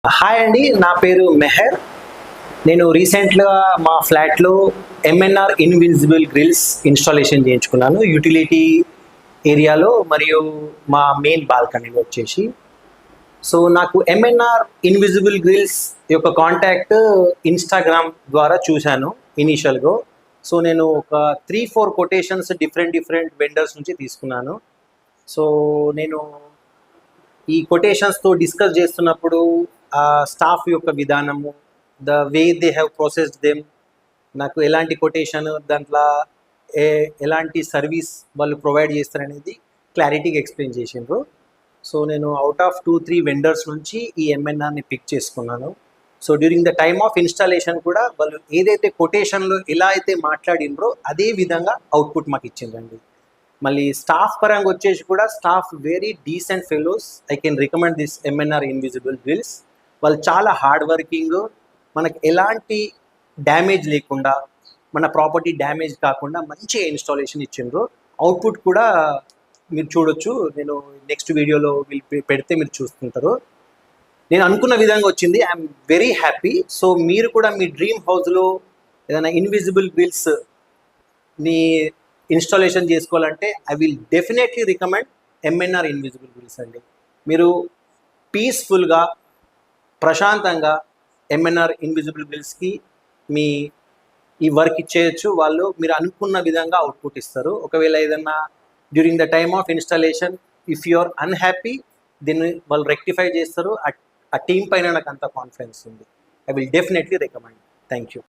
Hi అండి, నా పేరు మెహర్. నేను రీసెంట్గా మా ఫ్లాట్లో ఎంఎన్ఆర్ ఇన్విజిబుల్ గ్రిల్స్ ఇన్స్టాలేషన్ చేయించుకున్నాను యూటిలిటీ ఏరియాలో మరియు మా మెయిన్ బాల్కనీలో వచ్చేసి. సో నాకు ఎంఎన్ఆర్ ఇన్విజిబుల్ గ్రిల్స్ యొక్క కాంటాక్ట్ ఇన్స్టాగ్రామ్ ద్వారా చూశాను ఇనీషియల్గా. సో నేను ఒక 3-4 కొటేషన్స్ డిఫరెంట్ వెండర్స్ నుంచి తీసుకున్నాను. సో నేను ఈ కొటేషన్స్తో డిస్కస్ చేస్తున్నప్పుడు ఆ స్టాఫ్ యొక్క విధానము, the way they have processed them, నాకు ఎలాంటి కొటేషన్ దాంట్లో ఎలాంటి సర్వీస్ వాళ్ళు ప్రొవైడ్ చేస్తారనేది క్లారిటీగా ఎక్స్ప్లెయిన్ చేసిండ్రు. సో నేను అవుట్ ఆఫ్ 2-3 వెండర్స్ నుంచి ఈ ఎంఎన్ఆర్ని పిక్ చేసుకున్నాను. So during the time of installation కూడా వాళ్ళు ఏదైతే కొటేషన్లో ఎలా అయితే మాట్లాడినరో అదే విధంగా అవుట్పుట్ మాకు ఇచ్చిందండి. మళ్ళీ స్టాఫ్ పరంగా వచ్చేసి కూడా staff very decent fellows. I can recommend this MNR invisible grills. వాళ్ళు చాలా హార్డ్ వర్కింగ్, మనకు ఎలాంటి డ్యామేజ్ లేకుండా, మన ప్రాపర్టీ డ్యామేజ్ కాకుండా మంచి ఇన్స్టాలేషన్ ఇచ్చిండ్రు. అవుట్పుట్ కూడా మీరు చూడొచ్చు, నేను నెక్స్ట్ వీడియోలో పెడితే మీరు చూస్తుంటారు. నేను అనుకున్న విధంగా వచ్చింది. I'm very happy. సో మీరు కూడా మీ డ్రీమ్ హౌస్లో ఏదైనా ఇన్విజిబుల్ గ్రిల్స్ మీ ఇన్స్టాలేషన్ చేసుకోవాలంటే I will definitely recommend MNR invisible grills అండి. మీరు పీస్ఫుల్గా ప్రశాంతంగా ఎంఎన్ఆర్ ఇన్విజిబుల్ గ్రిల్స్కి మీ ఈ వర్క్ ఇచ్చేయచ్చు. వాళ్ళు మీరు అనుకున్న విధంగా అవుట్పుట్ ఇస్తారు. ఒకవేళ ఏదన్నా during the time of installation if you are unhappy, దీన్ని వాళ్ళు రెక్టిఫై చేస్తారు. ఆ టీం పైన నాకు అంత కాన్ఫిడెన్స్ ఉంది. I will definitely recommend. Thank you.